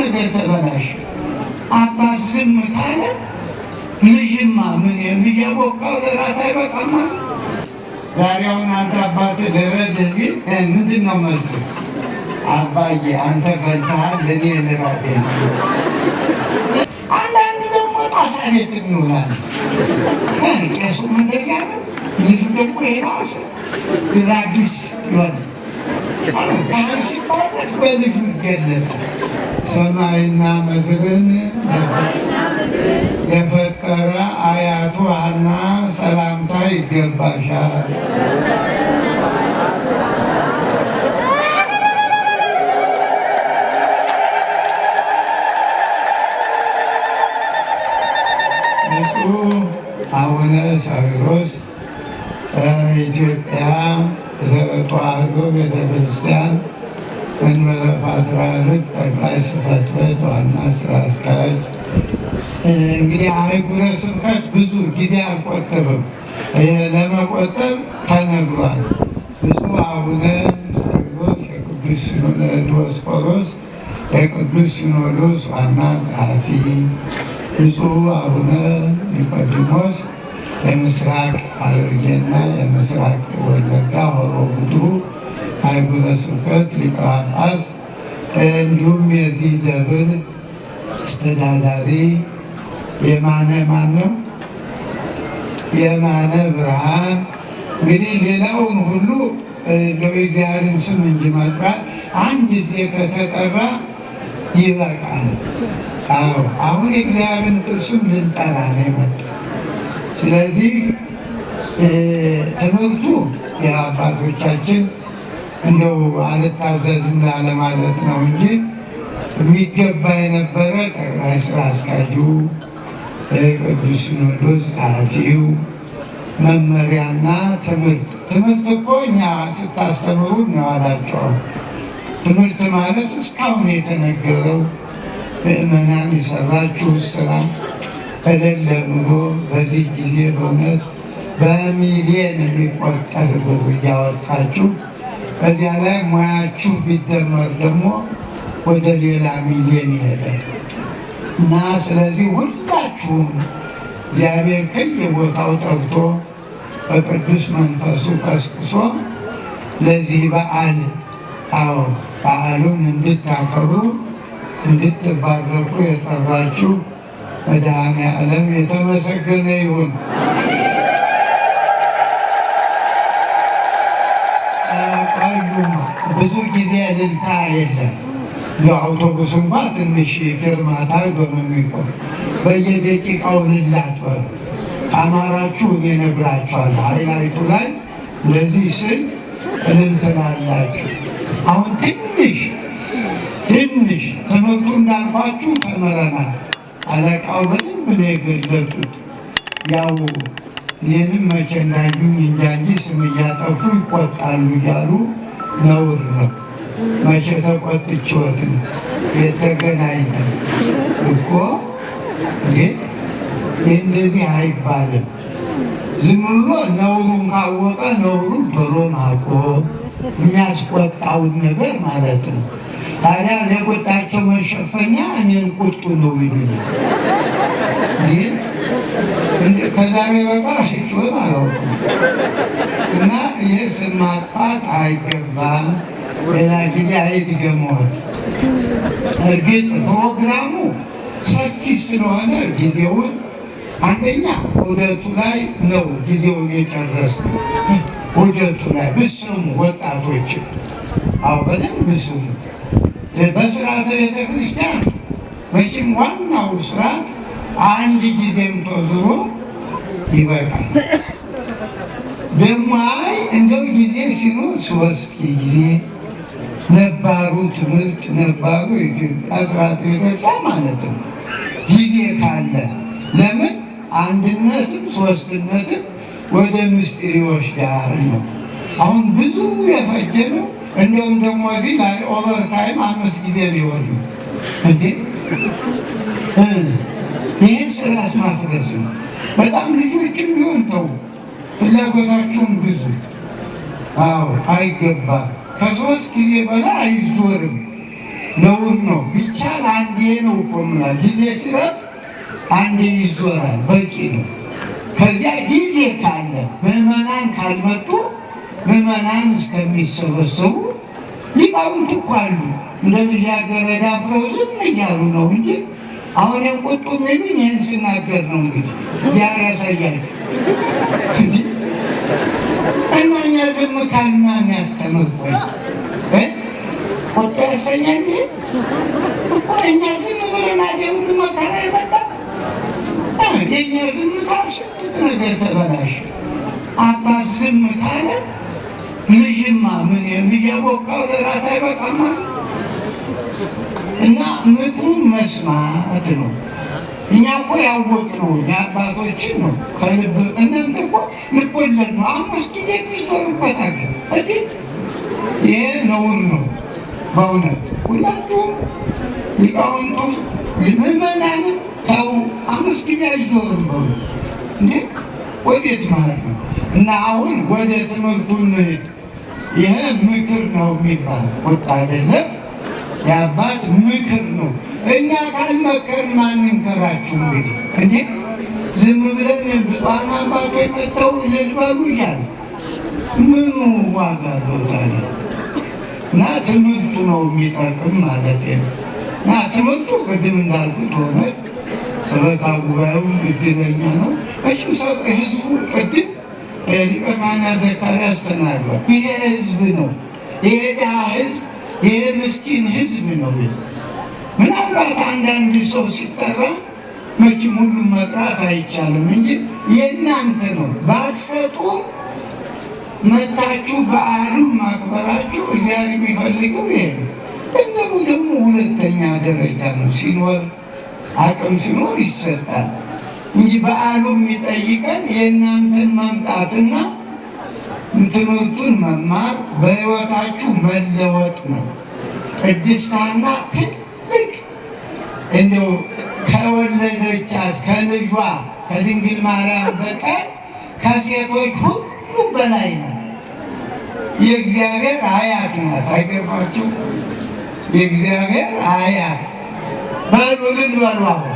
ነገር ተበላሽ። አባት ዝም ካለ ልጅማ ምን ልጅ ያቦካው ለራት አይበቃም። ዛሬ አሁን አንተ አባት ልረድህ ቢል ምንድን ነው መልስ? አባዬ አንተ በልተሃል ለእኔ ልረድህ። አንዳንድ ደግሞ ጣሳ ቤት እንውላለን። ቄሱም እንደዚያ ነው፣ ልጁ ደግሞ የባሰ ራዲስ ይሆናል። ካህን ሲባረክ በልጁ ይገለጣል። ሰማይና ምድርን የፈጠረ አያቱ ሐና ሰላምታ ይገባሻል። ብፁዕ አቡነ ሳዊሮስ ኢትዮጵያ ተዋሕዶ ቤተክርስቲያን መንበረ ፓትርያርክ ጠቅላይ ጽሕፈት ቤት ዋና ስራ አስኪያጅ። እንግዲህ አህጉረ ስብከት ብዙ ጊዜ አልቆጥብም፣ ለመቆጠብ ተነግሯል። ብፁዕ አቡነ ሳዊሮስ የቅዱስ ዲዮስቆሮስ የቅዱስ ሲኖዶስ ዋና ጸሐፊ፣ ብፁዕ አቡነ ኒቆዲሞስ የምስራቅ ሐረርጌና የምስራቅ ወለጋ ሆሮ ጉዱሩ አህጉረ ስብከት ሊቀ ጳጳስ፣ እንዲሁም የዚህ ደብር አስተዳዳሪ የማነ ማነው የማነ ብርሃን። እንግዲህ ሌላውን ሁሉ እግዚአብሔርን ስም እንጂ መጥራት አንድ ጊዜ ከተጠራ ይበቃል። አሁን የእግዚአብሔርን ስም ልንጠራ ነው የመጣ። ስለዚህ ትምህርቱ የአባቶቻችን እንደው አልታዘዝም ላለማለት ነው እንጂ የሚገባ የነበረ ጠቅላይ ስራ አስኪያጁ፣ ቅዱስ ሲኖዶስ ጸሐፊው፣ መመሪያና ትምህርት እኮ እኛ ስታስተምሩ እናዋላቸዋል። ትምህርት ማለት እስካሁን የተነገረው ምእመናን የሰራችሁ ስራ ከሌለ ኑሮ በዚህ ጊዜ በእውነት በሚሊየን የሚቆጠር ብር እያወጣችሁ በዚያ ላይ ሙያችሁ ቢደመር ደግሞ ወደ ሌላ ሚሊየን ይሄዳል እና ስለዚህ ሁላችሁም እግዚአብሔር ከየቦታው ጠርቶ በቅዱስ መንፈሱ ቀስቅሶ ለዚህ በዓል በዓሉን እንድታከብሩ እንድትባረኩ የጠራችሁ መድኃኔዓለም የተመሰገነ ይሁን። ቆዩማ ብዙ ጊዜ እልልታ የለም። ለአውቶቡስ እንኳ ትንሽ ፌርማታ ሄዶ ነው የሚቆም። በየደቂቃው ልላት በሉ። ከአማራችሁ እኔ እነግራችኋለሁ። ሃይላይቱ ላይ እንደዚህ ስል እልል ትላላችሁ። አሁን ትንሽ ትምህርቱ እንዳልኳችሁ ተምረናል። አለቃው በደንብ ነው የገለጡት። ያው እኔንም መቼ እንዳዩኝ እንጃ እንጂ ስም እያጠፉ ይቆጣሉ እያሉ ነውር ነው። መቼ ተቆጥቼዎት ነው የተገናኝተን እኮ እንዴ! ይህ እንደዚህ አይባልም። ዝም ብሎ ነውሩን ካወቀ ነውሩን ቶሎ ማቆም የሚያስቆጣውን ነገር ማለት ነው። ታዲያ ለቁጣቸው መሸፈኛ እኔን ቁጡ ነው ይሉኛል። ከዛሬ በቃ ሲጮት አላውቅም እና ይህ ስም ማጥፋት አይገባም። ሌላ ጊዜ አይድገመዎት። እርግጥ ፕሮግራሙ ሰፊ ስለሆነ ጊዜውን አንደኛ ውደቱ ላይ ነው ጊዜውን የጨረስነው። ውደቱ ላይ ብስሙ ወጣቶችን በደንብ ብስሙ። በስርዓተ ቤተ ክርስቲያን መቼም ዋናው ስርዓት አንድ ጊዜም ተዝሮ ይበቃል። ደግሞ እንደው ጊዜ ሲኖር 3 ጊዜ ነባሩ ትምህርት ነባሩ የኢትዮጵያ ስርዓተ ቤተ ክርስቲያን ማለት ነው። ጊዜ ካለ ለምን አንድነትም ሶስትነትም ወደ ምስጢር ይወስዳል ነው። አሁን ብዙ የፈጀ ነው። እንደውም ደግሞ እዚህ ላይ ኦቨርታይም 5 ጊዜ ሊወር ነው እንዴ! ይህን ስርዓት ማፍረስ ነው። በጣም ልጆችም ቢሆን ተው፣ ፍላጎታቸውን ብዙ አይገባም። ከ3 ጊዜ በላይ አይዞርም። ነውር ነው። ቢቻል አንዴ ነው እኮ የምላል። ጊዜ ሲረፍ አንዴ ይዞራል፣ በቂ ነው። ከዚያ ጊዜ ካለ ምዕመናን ካልመጡ ምዕመናን እስከሚሰበሰቡ ሊቃውንት እኮ አሉ እንደ ልጃገረድ አፍረው ዝም እያሉ ነው እንጂ አሁን ቁጡ የሚሉኝ ይህን ስናገር ነው። እንግዲህ ዛሬ ያሳያችሁ እንዲህ እና እኛ ዝም ካልና የሚያስተምር ቆይ ቁጡ ያሰኛል እኮ እኛ ዝም ብለን አደ ሁሉ መከራ ይመጣ። የእኛ ዝምታ ስንት ነገር ተበላሽ። አባት ዝም ካለ ልጅማ ምን ልጅ ያቦካው ለራት አይበቃም ማለት እና ምክሩን መስማት ነው። እኛ እኮ ያወቅነው የአባቶችን ነው ከልብ። እናንተ እኮ ልብ ወለድ ነው 5 ጊዜ የሚዞሩበት ሀገር እንዴ! ይሄ ነውር ነው በእውነት። ሁላችሁም ሊቃውንቱ ምዕመናንም ተው፣ 5 ጊዜ አይዞርም በሉ እንዴ! ወዴት ማለት ነው? እና አሁን ወደ ትምህርቱ እንሂድ። ይሄ ምክር ነው የሚባል ቁጣ አይደለም፣ የአባት ምክር ነው። እኛ ካልመከርን ማን ይምከራችሁ? እንግዲህ እንዴ ዝም ብለን ብፁዓን አባቶች መጥተው እልል በሉ እያለ ምኑ ዋጋ አለው ታዲያ? እና ትምህርቱ ነው የሚጠቅም ማለት ነው። እና ትምህርቱ ቅድም እንዳልኩት ሆነ ሰበካ ጉባኤው እድለኛ ነው። ህዝቡ ቅድም ሊቀ ካህናት ዘካርያስ ተናግሯል። ይሄ ህዝብ ነው፣ ይሄ ድሃ ህዝብ፣ ይሄ ምስኪን ህዝብ ነው። ምናልባት አንዳንድ ሰው ሲጠራ መቼም ሁሉም መጥራት አይቻልም እንጂ የእናንተ ነው። ባትሰጡ መታችሁ በዓሉን ማክበራችሁ እግዚአብሔር የሚፈልገው ይሄ ነው። ገንዘቡ ደግሞ ሁለተኛ ደረጃ ነው። ሲኖር አቅም ሲኖር ይሰጣል እንጂ በዓሉ የሚጠይቀን የእናንተን መምጣትና ትምህርቱን መማር በሕይወታችሁ መለወጥ ነው። ቅድስት ሐና ትልቅ እንደው ከወለደቻት ከልጇ ከድንግል ማርያም በቀር ከሴቶች ሁሉ በላይ ናት። የእግዚአብሔር አያት ናት። አይገርማችሁ? የእግዚአብሔር አያት በሉልን በሉ። አሁን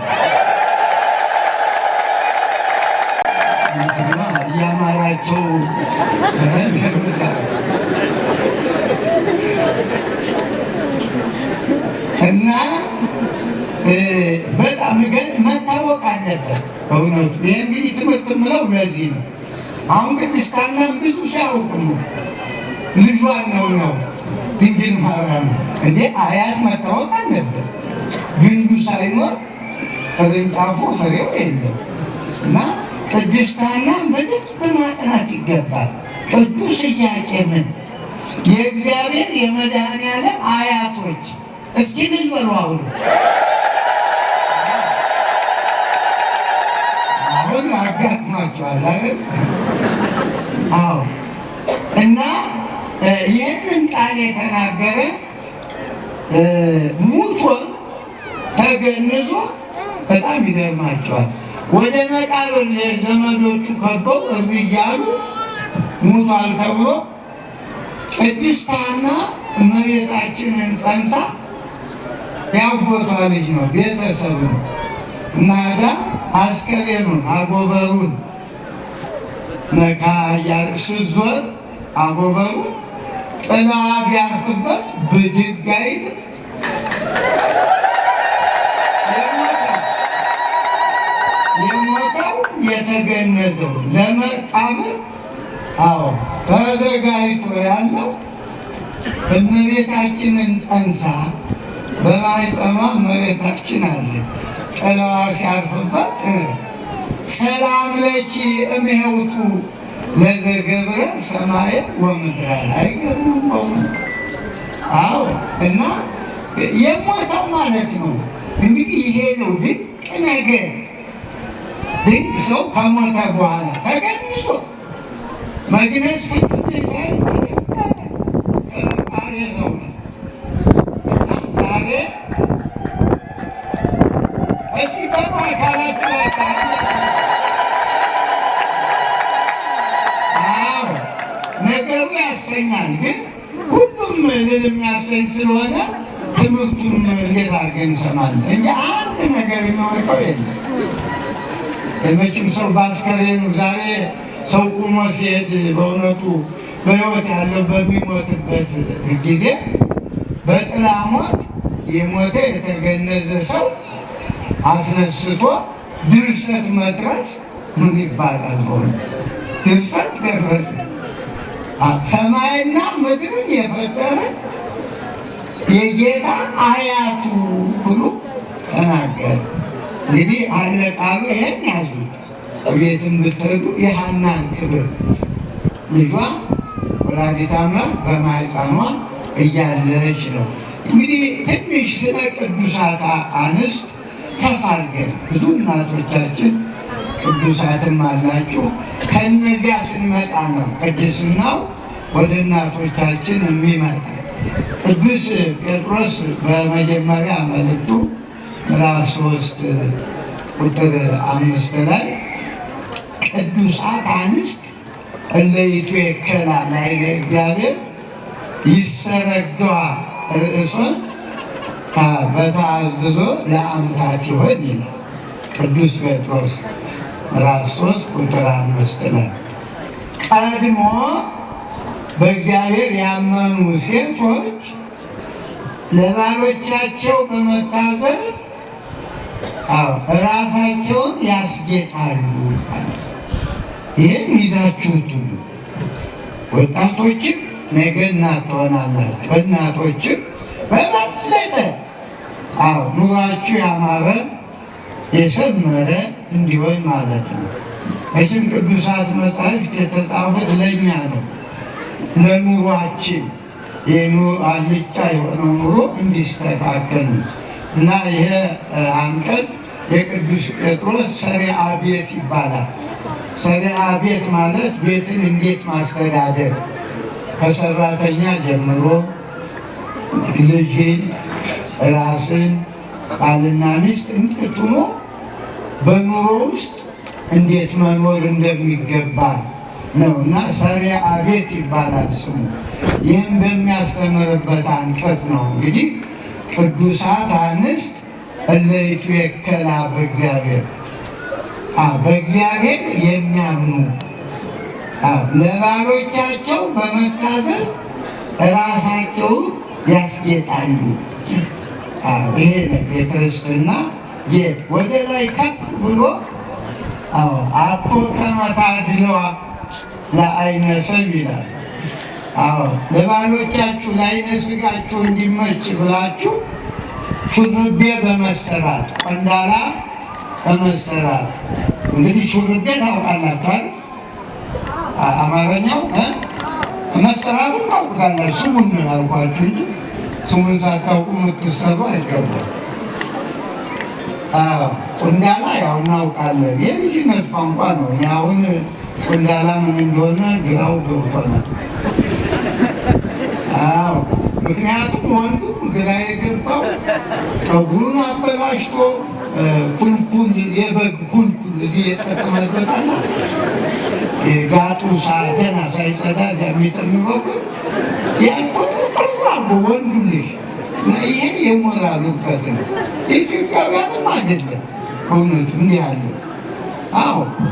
እያማራቸው እና በጣም ግን መታወቅ አለበት በእውነቱ። ይህ እንግዲህ ትምህርት የምለው ለዚህ ነው። አሁን ቅድስት ሐናም ብዙ ሲያውቅም ልጇን ነው ድንግል ማርያም እንዴ አያት መታወቅ አለበት። ግንዱ ሳይኖር ቅርንጫፉ ፍሬው የለም እና ቅድስት ሐናን በደንብ ማጥናት ይገባል። ቅዱስ ኢያቄምን የእግዚአብሔር የመድኃኔዓለም አያቶች እስኪ ልል በሉ። አሁን አጋጥሟቸዋል አይደል? አዎ። እና ይህንን ቃል የተናገረ ሙቶ ተገንዞ በጣም ይገርማቸዋል። ወደ መቃብር ዘመዶቹ ከበው እያሉ ሙቷል ተብሎ ቅድስት ሐና እመቤታችንን ጸንሳ ያጎቷ ልጅ ነው፣ ቤተሰብ ነው። እና አስከሬኑን አጎበሩን ነካ ስትዞር አጎበሩ ጥላዋ ቢያርፍበት ብድግ አይል። የሞተው የተገነዘው ለመቃብር ተዘጋጅቶ ያለው እመቤታችንን ጸንሳ በማኅፀኗ እመቤታችን አለ። ጥላዋ ሲያርፍበት ሰላም ለኪ እምሕውቱ ለዘገብረ ሰማየ ወምድረ። አይገርምም በእውነት? አዎ። እና የሞተው ማለት ነው እንግዲህ ይሄ ነው ድንቅ ነገር። ድንቅ ሰው ከሞተ በኋላ ተገንዞ መግነዝ ፍጥል ሳይ ቃሬዛው ነው። ዛሬ እስኪ በአካላችሁ ነገሩ ያሰኛል፣ ግን ሁሉም ልል የሚያሰኝ ስለሆነ ትምህርቱን እንዴት አድርገን እንሰማለን እንጂ አንድ ነገር የሚወርቀው የለም። መቼም ሰው በአስከሬኑ ዛሬ ሰው ቁሞ ሲሄድ በእውነቱ በሕይወት ያለው በሚሞትበት ጊዜ በጥላ ሞት የሞተ የተገነዘ ሰው አስነስቶ ድርሰት መድረስ ምን ይባላል? ሆነ ድርሰት ደረሰ። ሰማይና ምድርን የፈጠረ የጌታ አያቱ ብሎ ተናገረ። እንግዲህ ኃይለ ቃሉ ይህን ያዙት። ቤትም ብትሄዱ የሐናን ክብር ልጇ ወላዲተ አምላክ በማኅፀኗ እያለች ነው። እንግዲህ ትንሽ ስለ ቅዱሳት አንስት ሰፋ አድርገን ብዙ እናቶቻችን ቅዱሳትም አላችሁ። ከእነዚያ ስንመጣ ነው ቅድስናው ወደ እናቶቻችን የሚመጣ። ቅዱስ ጴጥሮስ በመጀመሪያ መልእክቱ ምዕራፍ 3 ቁጥር 5 ላይ ቅዱሳት አንስት እለ ይትዌከላ ላዕለ እግዚአብሔር ይሰረገዋ ርእሶን በተአዘዞ ለአምታት ይሆን ይላል ቅዱስ ጴጥሮስ ምዕራፍ 3 ቁጥር 5 ላይ ቀድሞ በእግዚአብሔር ያመኑ ሴቶች ለባሎቻቸው በመታዘዝ ራሳቸውን ያስጌጣሉ። ይህም ይዛችሁት ሁሉ ወጣቶችም ነገ እናት ትሆናላችሁ። እናቶችም በበለጠ ኑሯችሁ ያማረ የሰመረ እንዲሆን ማለት ነው። መቼም ቅዱሳት መጻሕፍት የተጻፉት ለእኛ ነው፣ ለኑሯችን አልጫ የሆነው ኑሮ እንዲስተካከል ነው። እና ይሄ አንቀጽ የቅዱስ ጴጥሮስ ሰሪዓ ቤት ይባላል። ሰሪዓ ቤት ማለት ቤትን እንዴት ማስተዳደር ከሰራተኛ ጀምሮ ልጅን፣ ራስን፣ ባልና ሚስት እንዴት ሆኖ በኑሮ ውስጥ እንዴት መኖር እንደሚገባ ነው እና ሰሪዓ ቤት ይባላል ስሙ። ይህም በሚያስተምርበት አንቀጽ ነው እንግዲህ ቅዱሳት አንስት እለ ይትዌከላ በእግዚአብሔር በእግዚአብሔር የሚያምኑ ለባሎቻቸው በመታዘዝ ራሳቸውን ያስጌጣሉ። ይሄ ነው የክርስትና ጌጥ። ወደ ላይ ከፍ ብሎ አኮ ከመ ታድልዋ ለዓይነ ሰብ ይላል። ለባሎቻችሁ ለዓይነ ሥጋችሁ እንዲመች ብላችሁ ሹርቤ በመሰራት ቀንዳላ በመሰራት እንግዲህ ሹርቤ ታውቃላችሁ። አማርኛው መሰራቱን ታውቃላችሁ። ስሙን ነው ያልኳችሁ እንጂ ስሙን ሳታውቁ የምትሰሩ አይገባም። ቆንዳላ ያው እናውቃለን፣ የልጅነት ቋንቋ ነው። አሁን ቆንዳላ ምን እንደሆነ ግራው ገብቶናል። ምክንያቱም ወንዱ ግራ የገባው ጠጉሩን አበላሽቶ ኩልኩል የበግ ኩልኩል እዚህ የተጠመዘጠና ጋጡ ገና ሳይጸዳ እዚያ የሚጠምበው ያቆጥራሉ ወንዱ ልጅ። ይሄ የሞራል ውድቀት ነው። የኢትዮጵያውያንም አይደለም በእውነቱ እንዲህ ያለው።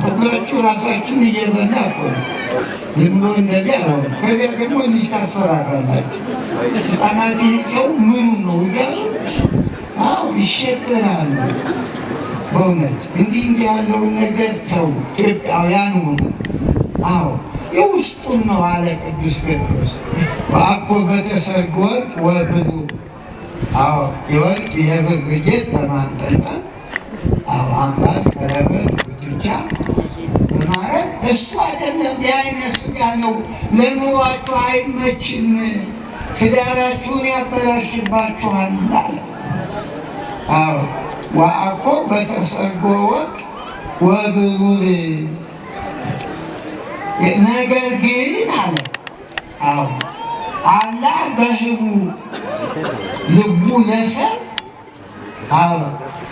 ጠጉራችሁ ራሳችሁን እየበላ እኮ ነው። ዝም ብሎ እንደዚህ አይሆንም። ከዚያ ደግሞ ልጅ ታስፈራራላችሁ። ሕፃናት ይህ ሰው ምኑ ነው እያሉ ይሸበራሉ። በእውነት እንዲህ ያለውን ነገር ተው፣ ኢትዮጵያውያን ሆኑ። የውስጡን ነው አለ ቅዱስ ጴጥሮስ። ወአኮ በተሰርግ ወርቅ ወብሩር የወርቅ የብር ጌጥ በማንጠልጠል አምባር፣ ቀለበት፣ ጉትቻ በማድረግ እሱ አይደለም፣ የዓይነ ሥጋ ነው። ለኑሯችሁ አይመችም፣ ትዳራችሁን ያበላሽባችኋል አለ። ወአኮ በተሰርጎ ወርቅ ወብሩር ነገር ግን አለ አላህ በህቡ ልቡ ለሰብ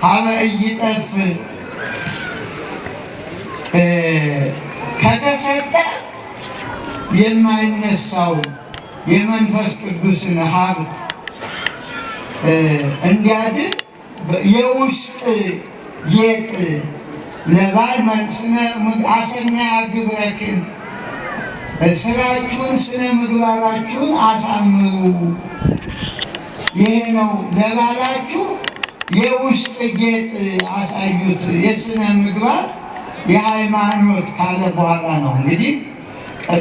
ሀበ ኢይጠፍ ከተሰጠ የማይነሳው የመንፈስ ቅዱስን ሀብት እንዲያድር የውስጥ ጌጥ ለባል አሰና ግብረክን ስራችሁን ስነ ምግባራችሁን አሳምሩ። ይሄ ነው ለባላችሁ የውስጥ ጌጥ አሳዩት። የስነ ምግባር የሃይማኖት ካለ በኋላ ነው እንግዲህ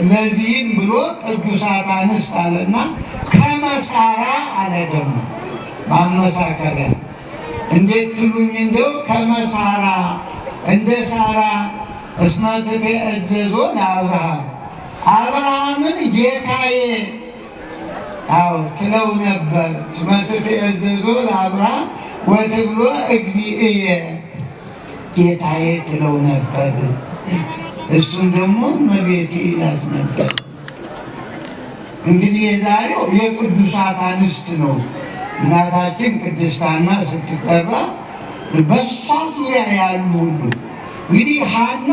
ለዚህም ብሎ ቅዱሳት አንስት አለና ከመሳራ አለ። ደግሞ ማመሳከሪያ እንዴት ትሉኝ እንደው ከመሳራ እንደ ሳራ እስመ ትእዘዞ ለአብርሃም አብርሃምን ጌታዬ ትለው ነበር። እስመ ትእዘዞ ለአብርሃም ወትብሎ እግዚእየ ጌታዬ ትለው ነበር። እሱን ደግሞ እመቤቴ ይላት ነበር። እንግዲህ የዛሬው የቅዱሳት አንስት ነው። እናታችን ቅድስት ሐና ስትጠራ በሷ ዙሪያ ያሉ ሁሉ እንግዲህ ሐና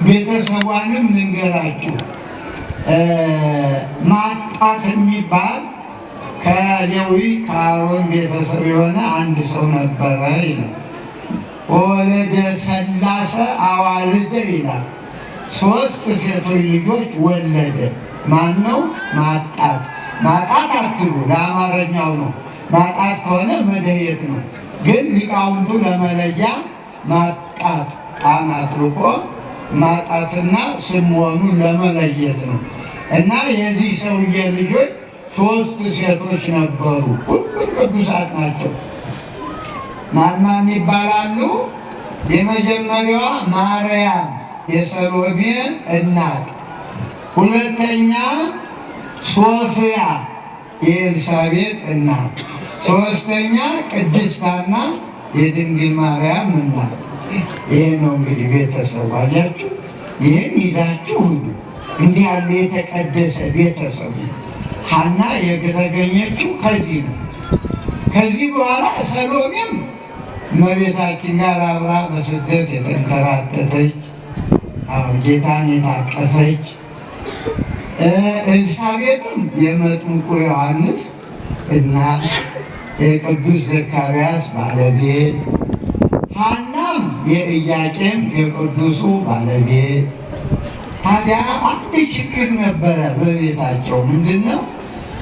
ቤተሰቧንም ልንገራችሁ። ማጣት የሚባል ከሌዊ ከአሮን ቤተሰብ የሆነ አንድ ሰው ነበረ ይላል። ወለደ ሰላሰ አዋልደ ይላል። 3 ሴቶች ልጆች ወለደ። ማን ነው? ማጣት። ማጣት አትሉ፣ ለአማርኛው ነው። ማጣት ከሆነ መደየት ነው። ግን ሊቃውንቱ ለመለያ ማጣት ጣን አጥልቆ ማጣትና ስም መሆኑን ለመለየት ነው። እና የዚህ ሰውዬ ልጆች 3 ሴቶች ነበሩ። ሁሉም ቅዱሳት ናቸው። ማን ይባላሉ? የመጀመሪያዋ ማርያም የሰሎሜ እናት፣ ሁለተኛ ሶፊያ የኤልሳቤጥ እናት፣ ሶስተኛ ቅድስት ሐና የድንግል ማርያም እናት። ይሄ ነው እንግዲህ ቤተሰብ። አያችሁ፣ ይህን ይዛችሁ ሁሉ እንዲህ ያለ የተቀደሰ ቤተሰቡ ሐና የተገኘችው ከዚህ ነው። ከዚህ በኋላ ሰሎሜም እመቤታችን ጋር አብራ በስደት የተንከራተተች ጌታን የታቀፈች፣ ኤልሳቤጥም የመጥምቁ ዮሐንስ እናት የቅዱስ ዘካርያስ ባለቤት፣ ሐናም የኢያቄም የቅዱሱ ባለቤት። ታዲያ አንድ ችግር ነበረ በቤታቸው። ምንድን ነው?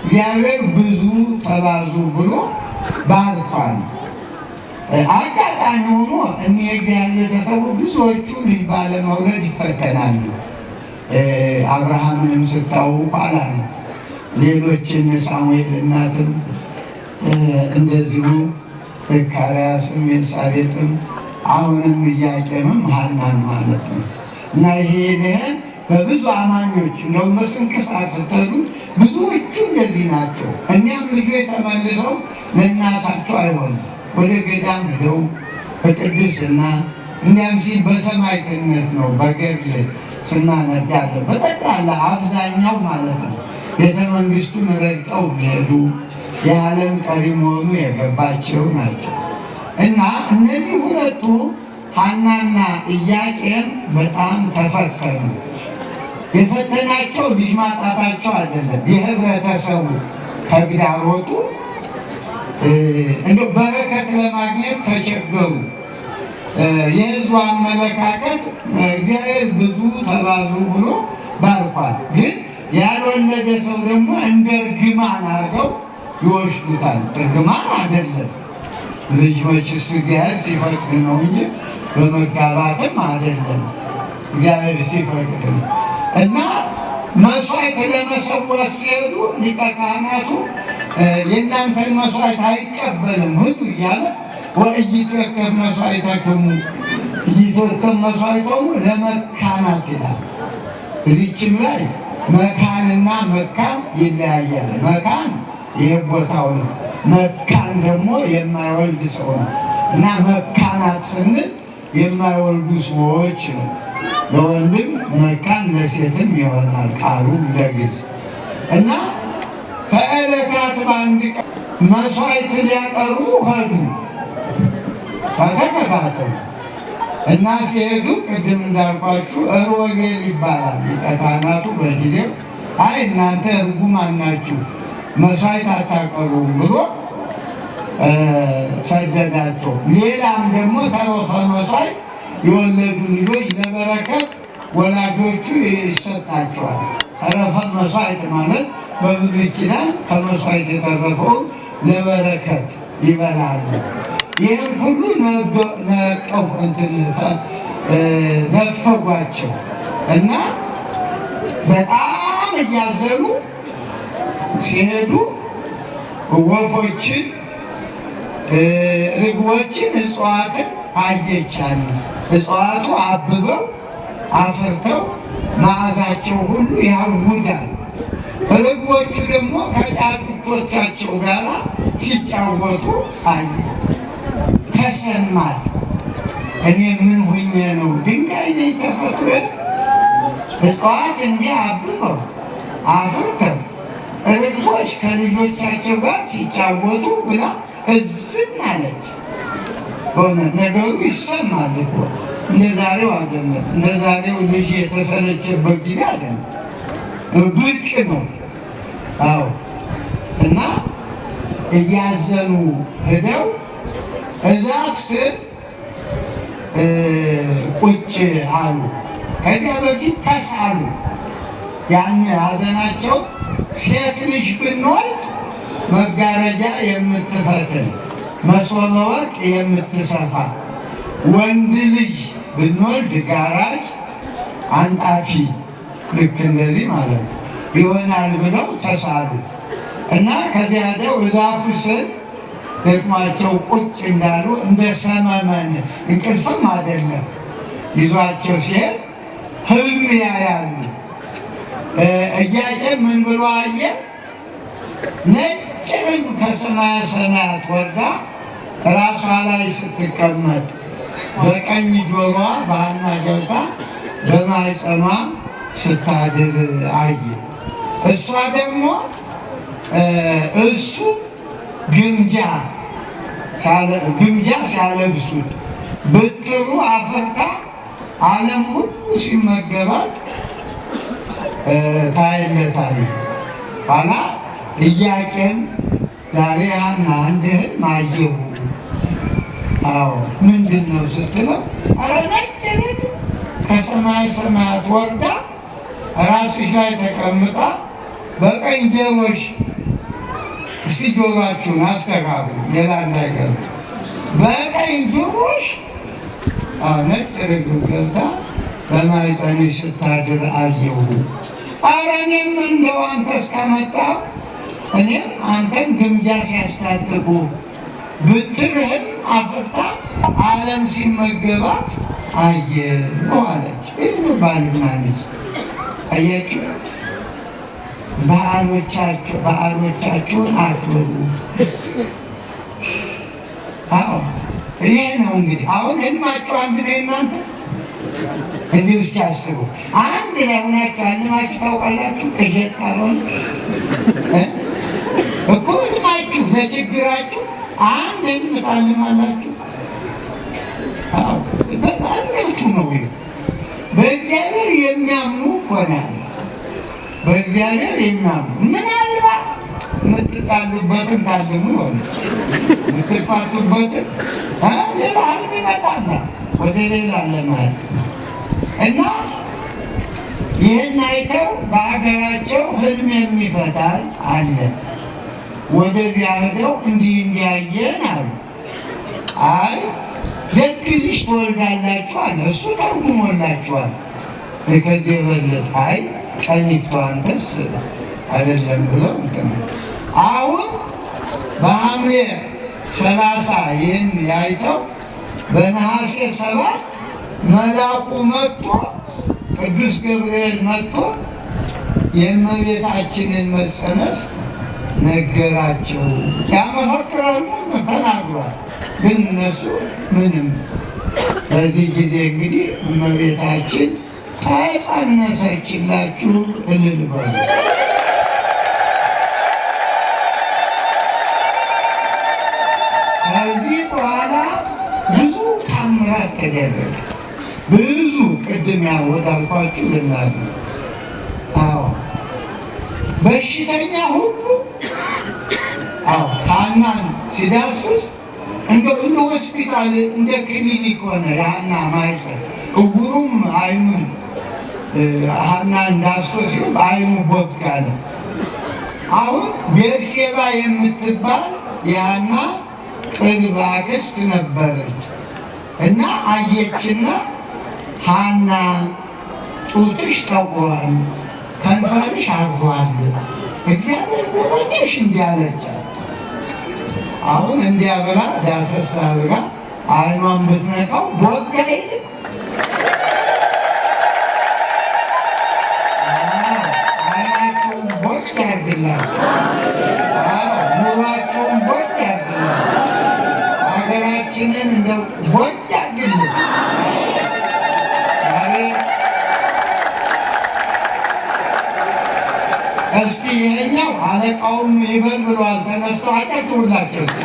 እግዚአብሔር ብዙ ተባዙ ብሎ ባርኳል። አጋጣሚ ሆኖ እኒህ የእግዚአብሔር ቤተሰቡ ብዙዎቹ ልጅ ባለመውለድ ይፈተናሉ። አብርሃምንም ስታውቁ ኋላ ነው። ሌሎችን ሳሙኤል እናትም እንደዚሁ ዘካርያስም ኤልሳቤጥም አሁንም ኢያቄምም ሐናን ማለት ነው። እና ይሄ በብዙ አማኞች እንደው በስንክሳር ስትሄዱ ብዙዎቹ እንደዚህ ናቸው። እኛም ልጆች ተመልሰው ለእናታቸው አይሆንም ወደ ገዳም ሄደው በቅድስና እንዲያም ሲል በሰማዕትነት ነው። በገድል ስናነባለን በጠቅላላ አብዛኛው ማለት ነው ቤተ መንግስቱን ረግጠው የሚሄዱ የዓለም ቀሪ መሆኑ የገባቸው ናቸው። እና እነዚህ ሁለቱ ሐናና ኢያቄም በጣም ተፈተኑ። የፈተናቸው ልጅ ማጣታቸው አይደለም፣ የህብረተሰቡ ተግዳሮቱ እንደው በረከት ለማግኘት ተቸገሩ። የህዝቡ አመለካከት እግዚአብሔር ብዙ ተባዙ ብሎ ባርኳል፣ ግን ያልወለደ ሰው ደግሞ እንደ እርግማን አድርገው ይወስዱታል። እርግማን አይደለም፣ ልጅ መችስ እግዚአብሔር ሲፈቅድ ነው እንጂ በመጋባትም አይደለም፣ እግዚአብሔር ሲፈቅድ ነው። እና መስዋዕት ለመሰዋት ሲሄዱ ሊቀ ካህናቱ የእናንተን መስዋዕት አይቀበልም ሂዱ እያለ ወኢይትወከፍ መስዋዕተክሙ ኢይትወከፍ መስዋዕቶሙ ለመካናት ይላል። እዚችም ላይ መካንና መካን ይለያያል። መካን ይህ ቦታው ነው። መካን ደግሞ የማይወልድ ሰው ነው። እና መካናት ስንል የማይወልዱ ሰዎች ነው። ለወንድም መካን ለሴትም ይሆናል ቃሉ ለግዝ። እና ከዕለታት በአንድ ቀን መስዋዕት ሊያቀርቡ ሄዱ ተከታተሉ። እና ሲሄዱ ቅድም እንዳልኳችሁ ሮቤል ይባላል ሊቀ ካህናቱ በጊዜው አይ እናንተ ርጉማን ናችሁ መስዋዕት አታቀርቡም ብሎ ሰደዳቸው። ሌላም ደግሞ ተረፈ መስዋዕት የወለዱ ልጆች ለበረከት ወላጆቹ ይሰጣቸዋል። ተረፈ መስዋዕት ማለት በብሉይ ኪዳን ከመስዋዕት የተረፈውን ለበረከት ይበላሉ። ይህን ሁሉ ነቀፉ ነፈጓቸው እና በጣም እያዘኑ ሲሄዱ ወፎችን፣ ርግቦችን፣ እጽዋትን አየቻለ። እጽዋቱ አብበው አፍርተው መዓዛቸው ሁሉ ያውዳል። ርግቦቹ ደግሞ ከጫጩቶቻቸው ጋር ሲጫወቱ አየች። ተሰማት። እኔ ምን ሁኜ ነው? ድንጋይ ነኝ ተፈጥሮ? እጽዋት እንዲህ አብበው አፍርተው ርግቦች ከልጆቻቸው ጋር ሲጫወቱ ብላ እዝን አለች። ሆነ ነገሩ ይሰማል እኮ እንደ ዛሬው አይደለም። እንደ ዛሬው ልጅ የተሰለቸበት ጊዜ አይደለም፣ ብርቅ ነው። አዎ። እና እያዘኑ ሄደው እዛፍ ስር ቁጭ አሉ። ከዚያ በፊት ተሳሉ። ያን ሐዘናቸው ሴት ልጅ ብንወልድ መጋረጃ የምትፈትል መሶበ ወርቅ የምትሰፋ፣ ወንድ ልጅ ብንወልድ ጋራጅ አንጣፊ፣ ልክ እንደዚህ ማለት ይሆናል ብለው ተሳሉ እና ከዚያ ሄደው ዛፉ ስር ደክሟቸው ቁጭ እንዳሉ እንደ ሰመመን እንቅልፍም አይደለም ይዟቸው ሲሄድ ህልም ያያሉ። ኢያቄም ምን ብሎ አየ? ነጭ ርግብ ከሰማየ ሰማያት ወርዳ ራሷ ላይ ስትቀመጥ በቀኝ ጆሮዋ በሐና ገብታ በማኅፀኗ ስታድር አየ። እሷ ደግሞ እሱ ግምጃ ሲያለብሱት ብትሩ አፍርታ ዓለም ሁሉ ሲመገባት ታይለታለች። ኋላ ኢያቄም ዛሬ ሐና አንድ ህልም አየሁ። አዎ ምንድን ነው ስትለው፣ ኧረ ነጭ ርግብ ከሰማየ ሰማያት ወርዳ ራስሽ ላይ ተቀምጣ በቀኝ ጆሮሽ፣ እስቲ ጆሮአችሁን አስተካክሉ ሌላ እንዳይገባ፣ በቀኝ ጆሮሽ ነጭ ርግብ ገብታ በማኅፀንሽ ስታድር አየሁ። ኧረ እኔም እንደው አንተ እስከመጣ እኔም አንተን ግምጃ ሲያስታጥቁ ብትርህን አፍርታ ዓለም ሲመገባት አየሁ አለች። ይህ ባልና ሚስት አያችሁ። በዓሎቻችሁን አክብሩ። አዎ ይህ ነው እንግዲህ። አሁን ህልማችሁ አንድ ላይ እናንተ እንዲህ ውስጥ ያስቡ። አንድ ላይ ሆናችሁ አልማችሁ ታውቃላችሁ? ቅዠት ካልሆነ እኮ ህልማችሁ ለችግራችሁ አንድ ህልም ታልማላችሁ። አዎ በጣም ነው። በእግዚአብሔር የሚያምኑ ሆናል። በእግዚአብሔር የሚያምኑ ምናልባት የምትጣሉበትን ታልሙ ይሆነ የምትፋቱበትን ሌላ ህልም ይመጣላ ወደ ሌላ ለማየት እና ይህን አይተው በሀገራቸው ህልም የሚፈታል አለ። ወደዚያ ሄደው እንዲህ እንዲያየን አሉ። አይ ደግ ልጅ ትወልዳላችሁ አለ። እሱ ተርጉሞላችኋል። ከዚህ የበለጠ አይ ቀን ይፍታው አንተስ አይደለም ብለው እንትን አሁን በሐምሌ 30 ይህን ያይተው በነሐሴ 7 መልአኩ መጥቶ ቅዱስ ገብርኤል መጥቶ የእመቤታችንን መጸነስ ነገራቸው። ያመፈክራሉ ተናግሯል። ግን እነሱ ምንም። በዚህ ጊዜ እንግዲህ እመቤታችን ተጸነሰችላችሁ እልል በሉ። ከዚህ በኋላ ብዙ ታምራት ተደረገ። ብዙ ቅድም ያወዳልኳችሁ ልናት ነው። አዎ በሽተኛ ሁሉ አዎ ሐናን ሲዳስስ እንደ ሆስፒታል እንደ ክሊኒክ ሆነ የሐና ማኅፀን። እውሩም አይኑን ሐናን ዳሶ ሲሆን አይኑ ቦግ አለ። አሁን ቤርሴባ የምትባል የሐና ቅርብ አክስት ነበረች እና አየችና ሐና ጡትሽ ጠቁሯል፣ ከንፈርሽ አርፏል፣ እግዚአብሔር ጎበኘሽ እንዲህ አለቻት። አሁን እንዲያ ብላ ዳሰስ አድርጋ አይኗን ብትነካው ቦግ አይልም። አይናቸውን ቦግ ያርግላቸው፣ ኑሯቸውን ቦግ ያርግላቸው፣ ሀገራችንን እንደው ቦግ ያርግልን። እስቲ ይሄኛው አለቃውም ይበል ብሏል። ተነስተው አጨብጭቡላቸው እስቲ።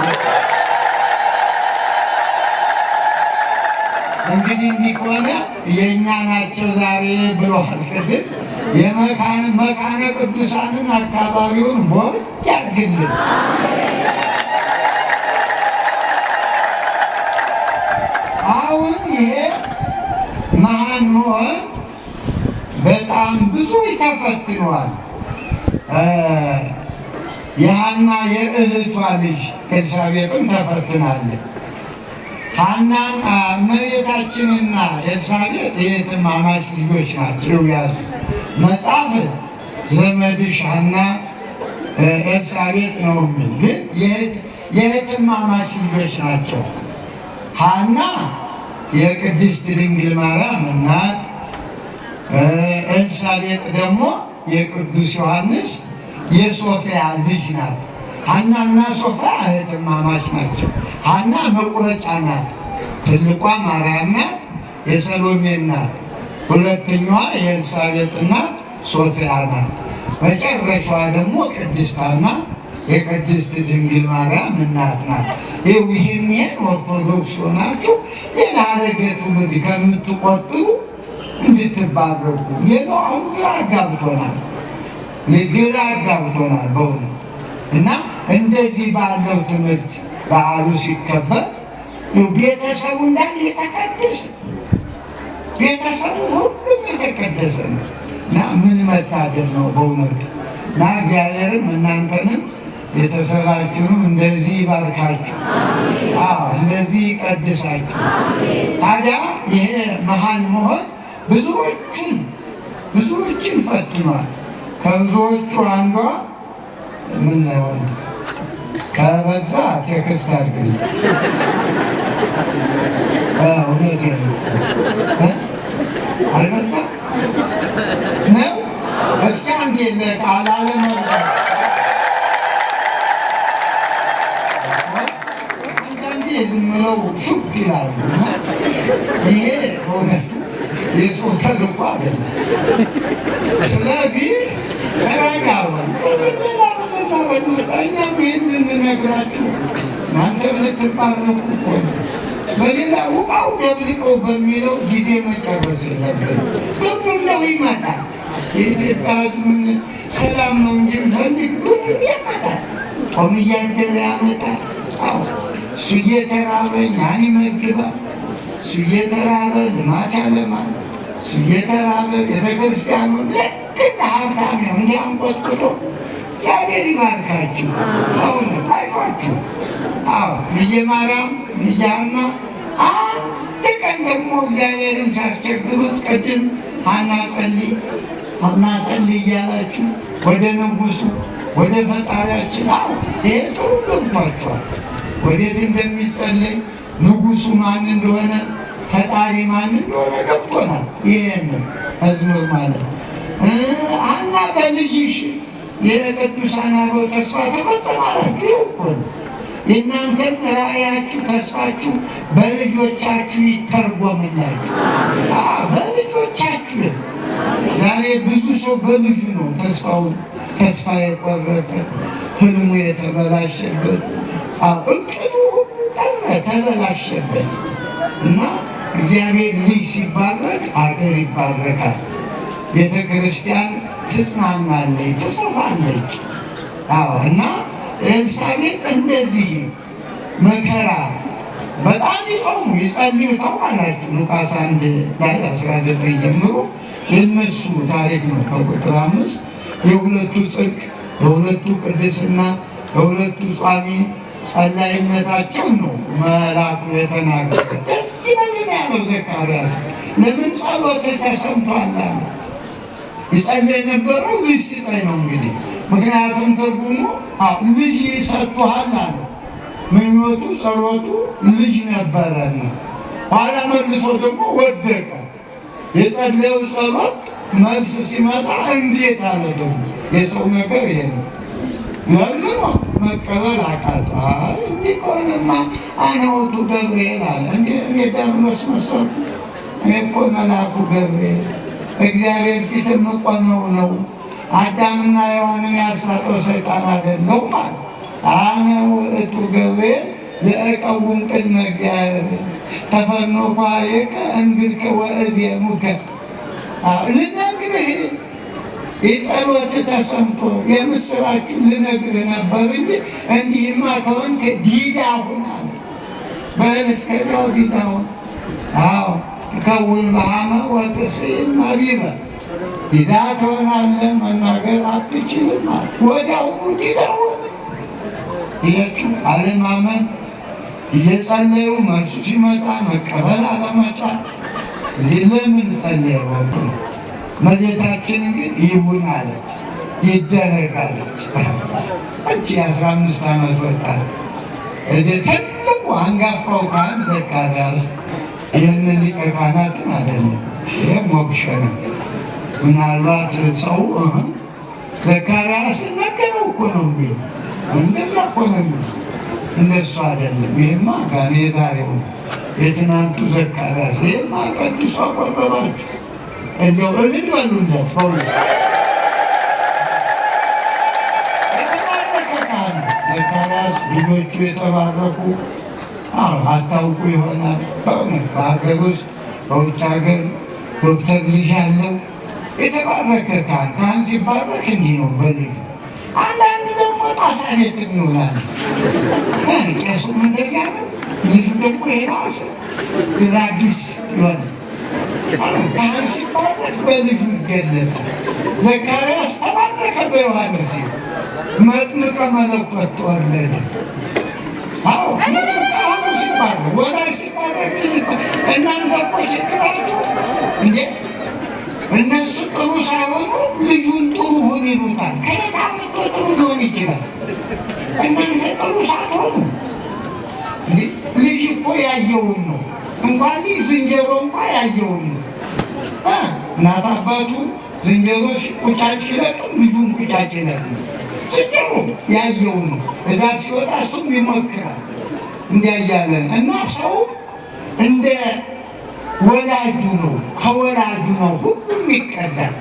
እንግዲህ እንዲህ ከሆነ የእኛ ናቸው ዛሬ ብለዋል። ቅድም መካነ ቅዱሳንን አካባቢውን ቦግ ያድርግልን። አሁን ይሄ መሃን መሆን በጣም ብዙዎች ተፈትነዋል። የሐና የእህቷ ልጅ ኤልሳቤጥም ተፈትናለች። ሐናን እመቤታችንና ኤልሳቤጥ የእህትማማች ልጆች ናቸው። ያዙ መጽሐፍ ዘመድሽ ሐና ኤልሳቤጥ ነው የሚል ግን የእህትማማች ልጆች ናቸው። ሐና የቅድስት ድንግል ማርያም እናት፣ ኤልሳቤጥ ደግሞ የቅዱስ ዮሐንስ የሶፊያ ልጅ ናት። ሐናና ሶፊያ እህትማማች ናቸው። ሐና መቁረጫ ናት። ትልቋ ማርያም ናት፣ የሰሎሜ ናት። ሁለተኛዋ የኤልሳቤጥ እናት ሶፊያ ናት። መጨረሻዋ ደግሞ ቅድስት ሐና የቅድስት ድንግል ማርያም እናት ናት። ይህን ኦርቶዶክስ ሆናችሁ ሌላ ሐረገ ትውልድ ከምትቆጥሩ እንድትባረኩ። ሌላው አሁን ግራ አጋብቶናል በእውነት እና እንደዚህ ባለው ትምህርት በዓሉ ሲከበር ቤተሰቡ እንዳለ የተቀደሰ ቤተሰቡ ሁሉም የተቀደሰ ነው እና ምን መታደል ነው በእውነት እና እግዚአብሔርም እናንተንም ቤተሰባችሁንም እንደዚህ ይባርካችሁ፣ እንደዚህ ይቀድሳችሁ። ታዲያ ይሄ መሃን መሆን ብዙዎችን ፈትኗል። ከብዙዎቹ አንዷ ምን ነው ከበዛ ቴክስት አድርግልኝ። እውነቴን ነው። አልበዛ ነው። እስኪ አንዴ ለቃል አለመብዛት አንዳንዴ ዝም ብለው ሹክ ይላሉ። ይሄ እውነቱ የሰው ተልእኮ አይደለም። ስለዚህ ተረጋጋን። ሌላ መታረቅ መጣ። እኛም ይህን ልንነግራችሁ እናንተ የምትባረኩ እኮ ነው። በሌላ ውቃው ደብልቀው በሚለው ጊዜ መጨረስ የለብንም። ብዙ ነው ይመጣል። የኢትዮጵያ ሕዝብን ሰላም ነው እንጂ የሚፈልግ ብዙ ይመጣል። ጦም እያደረ ያመጣል። እሱ እየተራበ እኛን ይመግባል። እሱ እየተራበ ልማት ያለማል። እሱ እየተራበ ቤተክርስቲያኑን ልክ እንደ ሀብታም ነው እንዲያንቆጥቁጦ። እግዚአብሔር ይባርካችሁ። በእውነት አይዟችሁ። ልጄ ማርያም ልጄ ሐና አንድ ቀን ደግሞ እግዚአብሔርን ሳስቸግሩት ቅድም ሐና ጸልይ እያላችሁ ወደ ንጉሱ ወደ ፈጣሪያችን ይሄ ጥሩ ገብቷችኋል። ወዴት እንደሚጸለይ ንጉሱ ማን እንደሆነ ፈጣሪ ማን እንደሆነ ገብቶናል። ይሄን መዝሙር ማለት ሐና በልጅሽ የቅዱሳን አበው ተስፋ ተፈጸማላችሁ። ይኸው እኮ ነው። የእናንተም ራእያችሁ ተስፋችሁ በልጆቻችሁ ይተርጎምላችሁ። በልጆቻችሁ ዛሬ ብዙ ሰው በልጁ ነው ተስፋ የቆረጠ ህልሙ የተበላሸበት እቅዱ ሁሉ ቀረ ተበላሸበት። እና እግዚአብሔር ልጅ ሲባረክ አገር ይባረካል። ቤተ ክርስቲያን ትጽናናለች፣ ትሰፋለች። እና ኤልሳቤጥ እንደዚህ መከራ በጣም ይጾሙ ይጸልዩ ታውቃላችሁ። ሉቃስ 1 ላይ 19 ጀምሮ የነሱ ታሪክ ነው። ከቁጥር 5 የሁለቱ ጽድቅ፣ የሁለቱ ቅድስና፣ የሁለቱ ጿሚ ጸላይነታቸው ነው መልአኩ የተናገረ። ደስ ይበልን ያለው ዘካርያስ ለምን ጸሎት ተሰምቷል አለ። ይጸልይ የነበረው ልጅ ስጠኝ ነው እንግዲህ። ምክንያቱም ትርጉሙ ልጅ ይሰጥቷል አለ። ምኞቱ ጸሎቱ ልጅ ነበረና ኋላ መልሶ ደግሞ ወደቀ። የጸለየው ጸሎት መልስ ሲመጣ እንዴት አለ። ደግሞ የሰው ነገር ይሄ ነው። ለምን መቀበል አቃተው? እንዲህ ከሆነማ አነ ውእቱ ገብርኤል አለ። እኔ ዲያብሎስ መሰልኩ? እኔ እኮ መልአኩ ገብርኤል እግዚአብሔር ፊት የምቆመው ነው። አዳምና ሔዋንን ያሳተው ሰይጣን አይደለሁም አለ። አነ ውእቱ ገብርኤል ዘእቀውም ቅድመ እግዚአብሔር ተፈኖከ ኀቤከ እንግድከ ወእዜኑከ። ልነግርህ የጸሎት ተሰምቶ የምስራቹን ልነግርህ ነበር እንጂ እንዲህማ ከሆንክ ዲዳ ሁን አለ። በል እስከዚያው ዲዳ ሁን። አዎ ትከውን በሐመ ወትስዕል ነቢበ። ዲዳ ትሆናለህ፣ መናገር አትችልም አለ። ወዲያውኑ ዲዳ ሆነ። ይያችሁ አለማመን፣ እየጸለዩ መልሱ ሲመጣ መቀበል አለመቻል። ለምን ጸለየ? ወቅቱ መቤታችን ግን ይሁን አለች፣ ይደረግ አለች። እቺ 15 ዓመት ወጣት ትልቁ አንጋፋው ካህን ዘካርያስ ይህንን ሊቀ ካህናትን አይደለም፣ ይህ ሞክሸ ነው። ምናልባት ሰው ዘካርያስን ነገረው እኮ ነው የሚሉ እንደዛ እኮ ነው የሚሉ እነሱ አይደለም። ይህማ ጋኔ የዛሬው ነው፣ የትናንቱ ዘካርያስ። ይህማ ቀድሶ አቆረባችሁ። እንደው እልል በሉለት። በእውነት የተባረከ ካህን ዘካርያስ። ልጆቹ የተባረኩ አታውቁ ይሆናል። በእውነት በሀገር ውስጥ በውጭ ሀገር ዶክተር ልጅ ያለው የተባረከ ካህን። ካህን ሲባረክ እንዲህ ነው በልጁ። አንዳንድ ደግሞ ጣሳ ቤት እንውላለን። ቄሱም እንደዚያ ነው፣ ልጁ ደግሞ የባሰ ራጊስ ይሆናል። ካህን ሲባረክ በልጁ ይገለጣል። ዘካርያስ ተባረከ በዮሐንስ። መጥምቀ መለኮት ተወለደ። አዎ ካህኑ ሲባረክ፣ ወላጅ ሲባረክ። እናንተ እኮ ችግራችሁ እንዴ እነሱ ጥሩ ሳይሆኑ ልጁን ጥሩ ሁን ይሉታል። ከየት አምጥቶ ጥሩ ሊሆን ይችላል? እናንተ ጥሩ ሳትሆኑ ልጅ እኮ ያየውን ነው። እንኳን ልጅ ዝንጀሮ እንኳ ያየውን ነው። እናት አባቱ ዝንጀሮ ቁጫጭ ሲለቅም ልጁን ቁጫጭ ይለቅም። ዝንጀሮ ያየውን ነው። እዛ ሲወጣ እሱም ይሞክራል። እንዲያያለን እና ሰው እንደ ወላጁ ነው፣ ከወላጁ ነው ሁሉም ይቀዳል።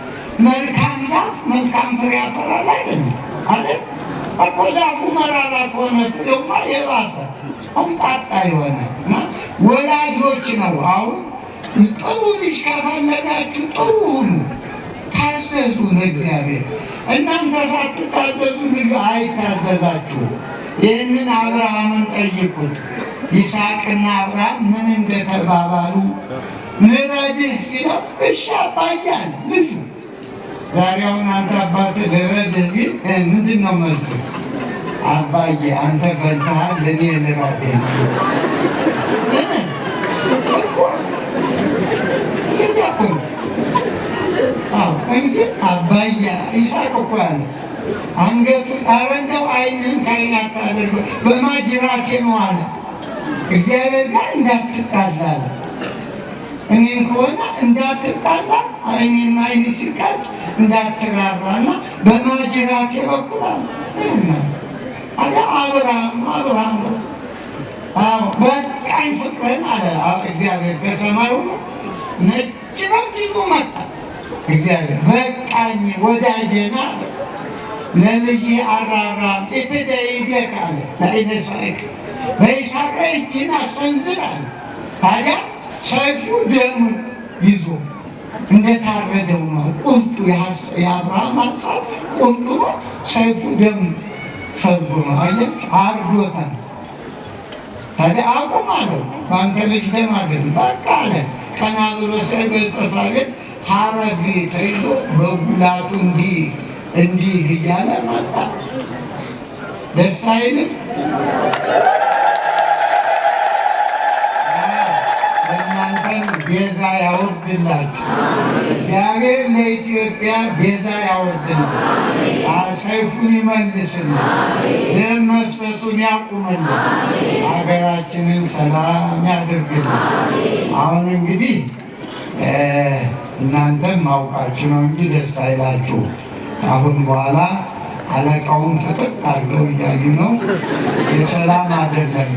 መልካም ዛፍ መልካም ፍሬ ያፈራል አይደለም አለ እኮ። ዛፉ መራራ ከሆነ ፍሬውማ የባሰ ቆምጣጣ ይሆናል። እና ወላጆች ነው። አሁን ጥሩ ልጅ ከፈለጋችሁ ጥሩ ሁኑ፣ ታዘዙ ለእግዚአብሔር። እናንተ ሳትታዘዙ ልጁ አይታዘዛችሁ። ይህንን አብርሃምን ጠይቁት። ይስሐቅና አብርሃም ምን እንደተባባሉ ልረድህ ሲለው እሺ አባዬ አለ ልጁ። ዛሬ አሁን አንተ አባትህ ልረድህ ቢል ምንድን ነው መልስ? አባዬ አንተ በልተሃል ለእኔ ልረድህ እኮ እዚያ እኮ ነው እንጂ አባዬ ይስሐቅ እኮ ያለ አንገቱን ኧረ እንደው ዓይንህን ከዓይኔ አታድርግ በማጅራቴ ነው አለ። እግዚአብሔር ጋር እንዳትጣላ አለ። እኔን ከሆነ እንዳትጣላ ዓይኔና ዓይኔ ሲጋጭ እንዳትራራና በማጅራቴ በኩል አለ። አብርሃም በቃኝ ፍቅርን አለ እግዚአብሔር ከሰማዩ ነጭ በግ ይዞ መጣ። እግዚአብሔር በቃኝ ወዳጄና አለ ለልጅ አራራም እትደይደክ አለ ለኢሳቅ በይስሐቅ ላይ እጅን አሰንዝር አለ። ታዲያ ሰይፉ ደም ይዞ እንደታረደው ነው ቁርጡ። የአብርሃም ሀሳብ ቁርጡ ነው፣ ሰይፉ ደም ሰርጉ ነው። አያችሁ አርዶታል። ታዲያ አቁም አለው። በአንተ ልጅ ደም አይደለም በቃ አለ። ቀና ብሎ ሳይ በዕፀ ሳቤቅ ሐረግ ተይዞ በጉላቱ እንዲህ እያለ መጣ። ደስ አይልም? ለእናንተም ቤዛ ያወርድላችሁ እግዚአብሔር። ለኢትዮጵያ ቤዛ ያወርድልን፣ ሰይፉን ይመልስልን፣ ደም መፍሰሱን ያቁምልን፣ ሀገራችንን ሰላም ያድርግልን። አሁን እንግዲህ እናንተም ማውቃችሁ ነው እንጂ ደስ አይላችሁ። አሁን በኋላ አለቃውን ፍጥጥ አድርገው እያዩ ነው። የሰላም አይደለም።